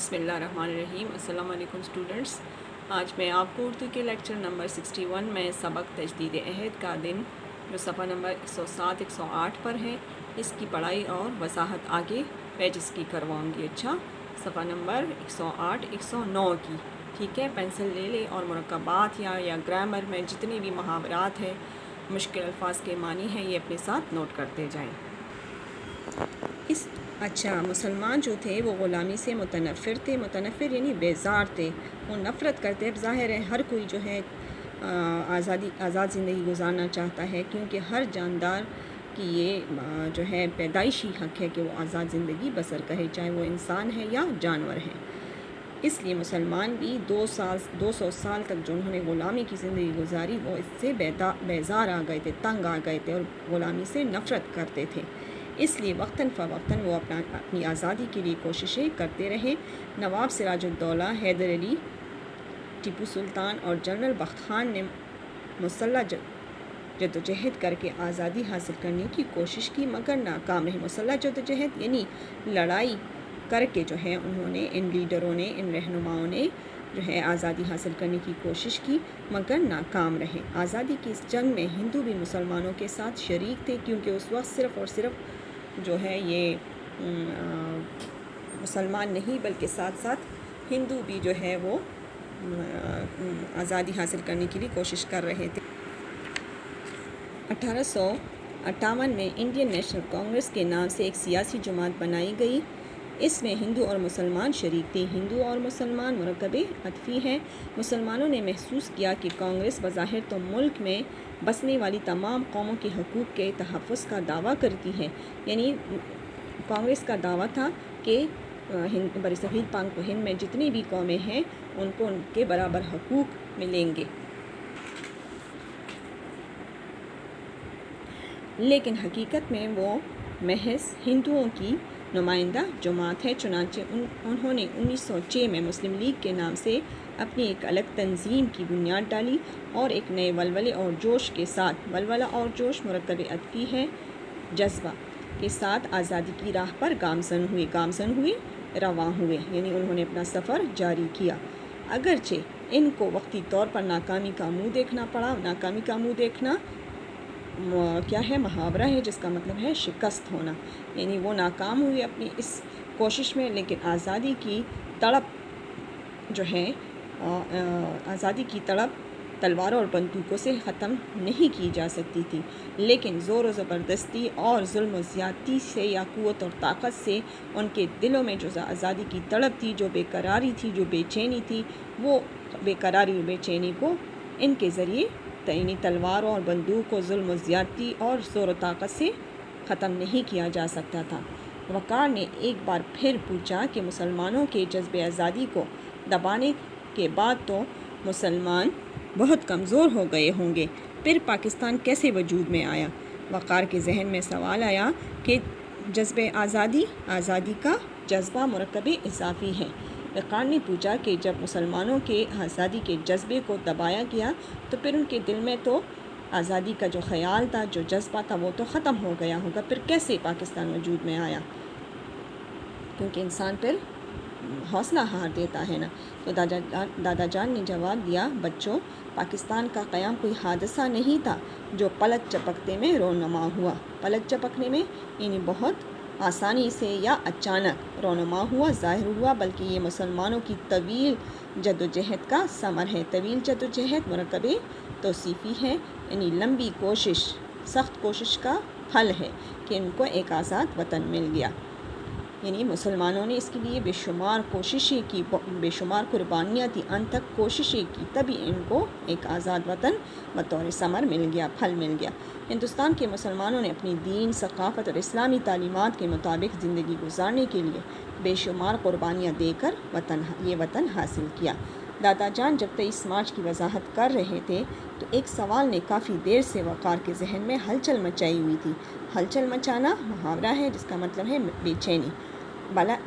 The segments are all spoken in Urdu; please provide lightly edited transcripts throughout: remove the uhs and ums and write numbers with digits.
بسم اللہ الرحمن الرحیم۔ السلام علیکم اسٹوڈنٹس، آج میں آپ کو اردو کے لیکچر نمبر 61 میں سبق تجدید عہد کا دن جو صفحہ نمبر 107 108 پر ہے، اس کی پڑھائی اور وضاحت آگے پیجز کی کرواؤں گی۔ اچھا، صفحہ نمبر 108 109 کی، ٹھیک ہے۔ پینسل لے لیں اور مرکبات یا گرامر میں جتنے بھی محاورات ہیں، مشکل الفاظ کے معنی ہیں، یہ اپنے ساتھ نوٹ کرتے جائیں۔ اچھا، مسلمان جو تھے وہ غلامی سے متنفر تھے۔ متنفر یعنی بیزار تھے، وہ نفرت کرتے۔ اب ظاہر ہے ہر کوئی جو ہے آزاد زندگی گزارنا چاہتا ہے، کیونکہ ہر جاندار کی یہ جو ہے پیدائشی حق ہے کہ وہ آزاد زندگی بسر کرے، چاہے وہ انسان ہے یا جانور ہے۔ اس لیے مسلمان بھی 200 سال تک جو انہوں نے غلامی کی زندگی گزاری، وہ اس سے بیزار آ گئے تھے، تنگ آ گئے تھے اور غلامی سے نفرت کرتے تھے۔ اس لیے وقتاً فوقتاً وہ اپنی آزادی کے لیے کوششیں کرتے رہے۔ نواب سراج الدولہ، حیدر علی، ٹیپو سلطان اور جنرل بخت خان نے مسلح جدوجہد کر کے آزادی حاصل کرنے کی کوشش کی، مگر ناکام رہے۔ مسلح جدوجہد یعنی لڑائی کر کے جو ہے انہوں نے، ان لیڈروں نے، ان رہنماؤں نے جو ہے آزادی حاصل کرنے کی کوشش کی، مگر ناکام رہے۔ آزادی کی اس جنگ میں ہندو بھی مسلمانوں کے ساتھ شریک تھے، کیونکہ اس وقت صرف اور صرف جو ہے یہ مسلمان نہیں بلکہ ساتھ ساتھ ہندو بھی جو ہے وہ آزادی حاصل کرنے کے لیے کوشش کر رہے تھے۔ 1858 میں انڈین نیشنل کانگریس کے نام سے ایک سیاسی جماعت بنائی گئی۔ اس میں ہندو اور مسلمان شریک تھے۔ ہندو اور مسلمان مرکب عطفی ہیں۔ مسلمانوں نے محسوس کیا کہ کانگریس بظاہر تو ملک میں بسنے والی تمام قوموں کے حقوق کے تحفظ کا دعویٰ کرتی ہے، یعنی کانگریس کا دعویٰ تھا کہ برصغیر پاک و ہند میں جتنی بھی قومیں ہیں ان کو ان کے برابر حقوق ملیں گے، لیکن حقیقت میں وہ محض ہندوؤں کی نمائندہ جماعت ہے۔ چنانچہ انہوں نے 1906 میں مسلم لیگ کے نام سے اپنی ایک الگ تنظیم کی بنیاد ڈالی اور ایک نئے ولولے اور جوش کے ساتھ، ولولہ اور جوش مرکب عطفی ہے، جذبہ کے ساتھ آزادی کی راہ پر گامزن ہوئے، رواں ہوئے، یعنی انہوں نے اپنا سفر جاری کیا۔ اگرچہ ان کو وقتی طور پر ناکامی کا منہ دیکھنا پڑا۔ ناکامی کا منہ دیکھنا کیا ہے؟ محاورہ ہے جس کا مطلب ہے شکست ہونا، یعنی وہ ناکام ہوئے اپنی اس کوشش میں، لیکن آزادی کی تڑپ جو ہے، آزادی کی تڑپ تلواروں اور بندوقوں سے ختم نہیں کی جا سکتی تھی، لیکن زور و زبردستی اور ظلم و زیادتی سے یا قوت اور طاقت سے ان کے دلوں میں جو آزادی کی تڑپ تھی، جو بے قراری تھی، جو بے چینی تھی، وہ بے قراری اور بے چینی کو ان کے ذریعے یعنی تلواروں اور بندوق و ظلم و زیادتی اور زور و طاقت سے ختم نہیں کیا جا سکتا تھا۔ وقار نے ایک بار پھر پوچھا کہ مسلمانوں کے جذب آزادی کو دبانے کے بعد تو مسلمان بہت کمزور ہو گئے ہوں گے، پھر پاکستان کیسے وجود میں آیا؟ وقار کے ذہن میں سوال آیا کہ جذب آزادی کا جذبہ مرکب اضافی ہے۔ وقار نے پوچھا کہ جب مسلمانوں کے آزادی کے جذبے کو دبایا گیا تو پھر ان کے دل میں تو آزادی کا جو خیال تھا، جو جذبہ تھا، وہ تو ختم ہو گیا ہوگا، پھر کیسے پاکستان وجود میں آیا؟ کیونکہ انسان پھر حوصلہ ہار دیتا ہے نا۔ تو دادا جان نے جواب دیا، بچوں، پاکستان کا قیام کوئی حادثہ نہیں تھا جو پلک جھپکتے میں رونما ہوا۔ پلک جھپکنے میں یعنی بہت آسانی سے یا اچانک رونما ہوا، ظاہر ہوا، بلکہ یہ مسلمانوں کی طویل جدوجہد کا ثمر ہے۔ طویل جدوجہد مرکب توصیفی ہے، یعنی لمبی کوشش، سخت کوشش کا پھل ہے کہ ان کو ایک آزاد وطن مل گیا، یعنی مسلمانوں نے اس کے لیے بے شمار کوششیں کی، بے شمار قربانیاں تھی، انت تک کوششیں کی، تبھی ان کو ایک آزاد وطن بطور ثمر مل گیا، پھل مل گیا۔ ہندوستان کے مسلمانوں نے اپنی دین، ثقافت اور اسلامی تعلیمات کے مطابق زندگی گزارنے کے لیے بے شمار قربانیاں دے کر یہ وطن حاصل کیا۔ دادا جان جب 23 مارچ کی وضاحت کر رہے تھے تو ایک سوال نے کافی دیر سے وقار کے ذہن میں ہلچل مچائی ہوئی تھی۔ ہلچل مچانا محاورہ ہے جس کا مطلب ہے بے چینی۔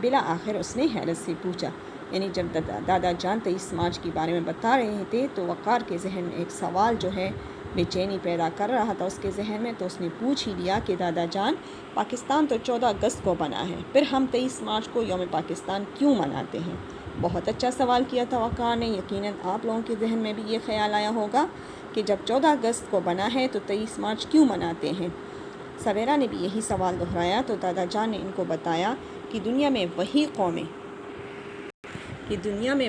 بلا آخر اس نے حیرت سے پوچھا، یعنی جب دادا جان 23 مارچ کے بارے میں بتا رہے تھے تو وقار کے ذہن میں ایک سوال جو ہے بے چینی پیدا کر رہا تھا اس کے ذہن میں، تو اس نے پوچھ ہی لیا کہ دادا جان، پاکستان تو 14 اگست کو بنا ہے، پھر ہم 23 مارچ کو یوم پاکستان کیوں مناتے ہیں؟ بہت اچھا سوال کیا تھا وقار نے۔ یقیناً آپ لوگوں کے ذہن میں بھی یہ خیال آیا ہوگا کہ جب 14 اگست کو بنا ہے تو 23 مارچ کیوں مناتے ہیں؟ سویرا نے بھی یہی سوال دہرایا تو دادا جان نے ان کو بتایا کہ دنیا میں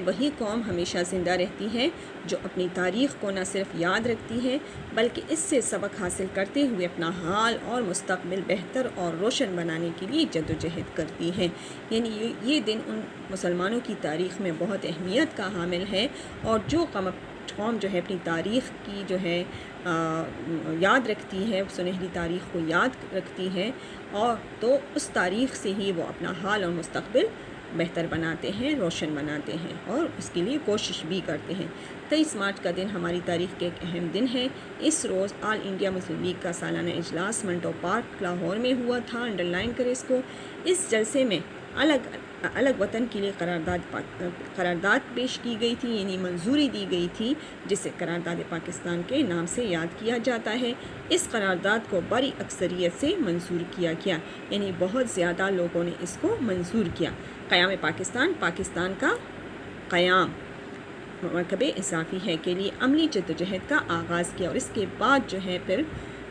وہی قوم ہمیشہ زندہ رہتی ہے جو اپنی تاریخ کو نہ صرف یاد رکھتی ہے بلکہ اس سے سبق حاصل کرتے ہوئے اپنا حال اور مستقبل بہتر اور روشن بنانے کے لیے جدوجہد کرتی ہے۔ یعنی یہ دن ان مسلمانوں کی تاریخ میں بہت اہمیت کا حامل ہے، اور جو قوم جو ہے اپنی تاریخ کی جو ہے یاد رکھتی ہے، سنہری تاریخ کو یاد رکھتی ہے، اور تو اس تاریخ سے ہی وہ اپنا حال اور مستقبل بہتر بناتے ہیں، روشن بناتے ہیں، اور اس کے لیے کوشش بھی کرتے ہیں۔ 23 مارچ کا دن ہماری تاریخ کے ایک اہم دن ہے۔ اس روز آل انڈیا مسلم لیگ کا سالانہ اجلاس منٹو پارک لاہور میں ہوا تھا۔ انڈرلائن کرے اس کو۔ اس جلسے میں الگ وطن کے لیے قرارداد پیش کی گئی تھی، یعنی منظوری دی گئی تھی، جسے قرارداد پاکستان کے نام سے یاد کیا جاتا ہے۔ اس قرارداد کو بڑی اکثریت سے منظور کیا گیا، یعنی بہت زیادہ لوگوں نے اس کو منظور کیا۔ قیام پاکستان کا قیام مرکب اضافی ہے کے لیے عملی جدوجہد کا آغاز کیا، اور اس کے بعد جو ہے پھر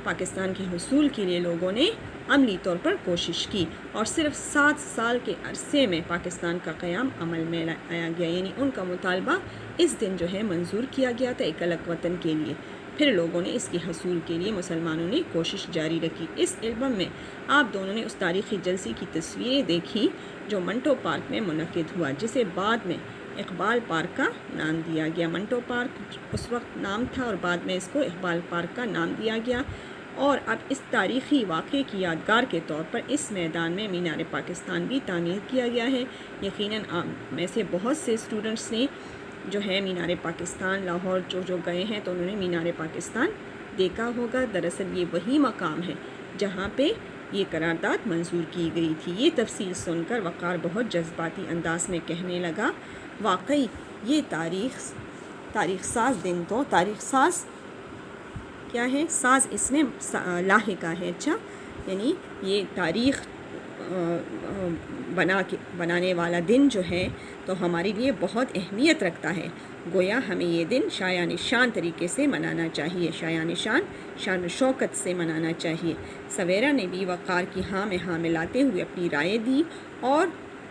پاکستان کے حصول کے لیے لوگوں نے عملی طور پر کوشش کی، اور صرف 7 سال کے عرصے میں پاکستان کا قیام عمل میں لایا گیا، یعنی ان کا مطالبہ اس دن جو ہے منظور کیا گیا تھا ایک الگ وطن کے لیے۔ پھر لوگوں نے اس کے حصول کے لیے مسلمانوں نے کوشش جاری رکھی۔ اس البم میں آپ دونوں نے اس تاریخی جلسے کی تصویریں دیکھی جو منٹو پارک میں منعقد ہوا، جسے بعد میں اقبال پارک کا نام دیا گیا۔ منٹو پارک اس وقت نام تھا اور بعد میں اس کو اقبال پارک کا نام دیا گیا، اور اب اس تاریخی واقعے کی یادگار کے طور پر اس میدان میں مینار پاکستان بھی تعمیر کیا گیا ہے۔ یقیناً آپ میں سے بہت سے اسٹوڈنٹس نے جو ہے مینار پاکستان لاہور جو گئے ہیں تو انہوں نے مینار پاکستان دیکھا ہوگا۔ دراصل یہ وہی مقام ہے جہاں پہ یہ قرارداد منظور کی گئی تھی۔ یہ تفصیل سن کر وقار بہت جذباتی انداز میں کہنے لگا، واقعی یہ تاریخ ساز دن تو تاریخ ساز کیا ہے؟ ساز اس میں لاحقہ ہے۔ اچھا، یعنی یہ تاریخ بنانے والا دن جو ہے تو ہمارے لیے بہت اہمیت رکھتا ہے۔ گویا ہمیں یہ دن شایان شان طریقے سے منانا چاہیے، شان و شوکت سے منانا چاہیے۔ سویرا نے بھی وقار کی ہاں میں ہاں ملاتے ہوئے اپنی رائے دی، اور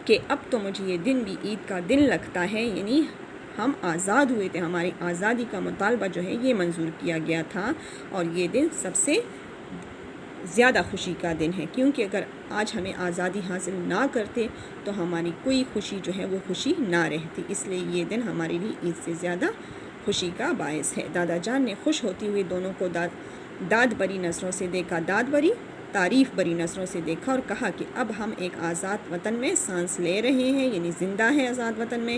کہ اب تو مجھے یہ دن بھی عید کا دن لگتا ہے، یعنی ہم آزاد ہوئے تھے، ہماری آزادی کا مطالبہ جو ہے یہ منظور کیا گیا تھا، اور یہ دن سب سے زیادہ خوشی کا دن ہے، کیونکہ اگر آج ہمیں آزادی حاصل نہ کرتے تو ہماری کوئی خوشی جو ہے وہ خوشی نہ رہتی، اس لیے یہ دن ہمارے لیے عید سے زیادہ خوشی کا باعث ہے۔ دادا جان نے خوش ہوتے ہوئے دونوں کو داد بری نظروں سے دیکھا، تعریف بری نظروں سے دیکھا، اور کہا کہ اب ہم ایک آزاد وطن میں سانس لے رہے ہیں، یعنی زندہ ہے آزاد وطن میں،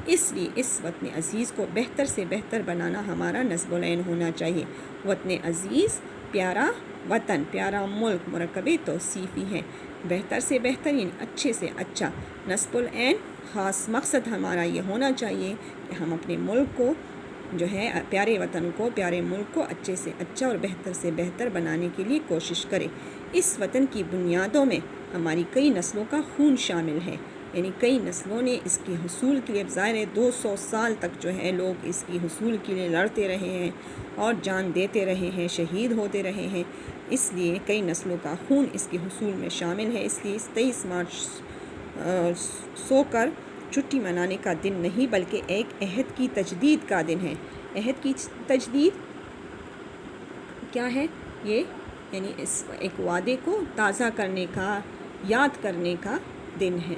اس لیے اس وطن عزیز کو بہتر سے بہتر بنانا ہمارا نصب العین ہونا چاہیے۔ وطن عزیز، پیارا وطن، پیارا ملک مرکب توصیفی ہے۔ بہتر سے بہتر یعنی اچھے سے اچھا، نصب العین خاص مقصد ہمارا یہ ہونا چاہیے کہ ہم اپنے ملک کو جو ہے پیارے وطن کو، پیارے ملک کو اچھے سے اچھا اور بہتر سے بہتر بنانے کے لیے کوشش کریں۔ اس وطن کی بنیادوں میں ہماری کئی نسلوں کا خون شامل ہے، یعنی کئی نسلوں نے اس کے حصول کے لیے، ظاہر ہے 200 سال تک جو ہے لوگ اس کی حصول کے لیے لڑتے رہے ہیں اور جان دیتے رہے ہیں، شہید ہوتے رہے ہیں، اس لیے کئی نسلوں کا خون اس کے حصول میں شامل ہے۔ اس لیے 23 مارچ سو کر چھٹی منانے کا دن نہیں بلکہ ایک عہد کی تجدید کا دن ہے۔ عہد کی تجدید کیا ہے؟ یہ یعنی اس ایک وعدے کو تازہ کرنے کا، یاد کرنے کا دن ہے۔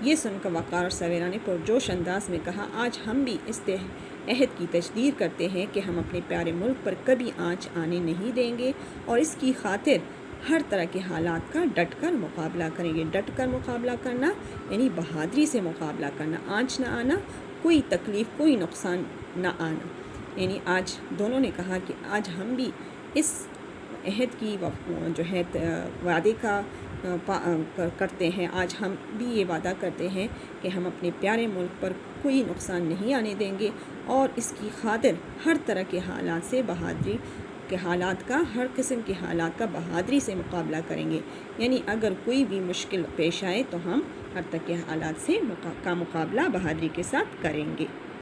یہ سن کر وقار اور سویرا نے پرجوش انداز میں کہا، آج ہم بھی اس عہد کی تجدید کرتے ہیں کہ ہم اپنے پیارے ملک پر کبھی آنچ آنے نہیں دیں گے، اور اس کی خاطر ہر طرح کے حالات کا ڈٹ کر مقابلہ کریں گے۔ ڈٹ کر مقابلہ کرنا یعنی بہادری سے مقابلہ کرنا، آنچ نہ آنا، کوئی تکلیف، کوئی نقصان نہ آنا۔ یعنی آج دونوں نے کہا کہ آج ہم بھی اس عہد کی جو ہے وعدے کا کرتے ہیں، آج ہم بھی یہ وعدہ کرتے ہیں کہ ہم اپنے پیارے ملک پر کوئی نقصان نہیں آنے دیں گے، اور اس کی خاطر ہر طرح کے حالات سے بہادری کے حالات کا، ہر قسم کے حالات کا بہادری سے مقابلہ کریں گے، یعنی اگر کوئی بھی مشکل پیش آئے تو ہم ہر طرح کے حالات سے کا مقابلہ بہادری کے ساتھ کریں گے۔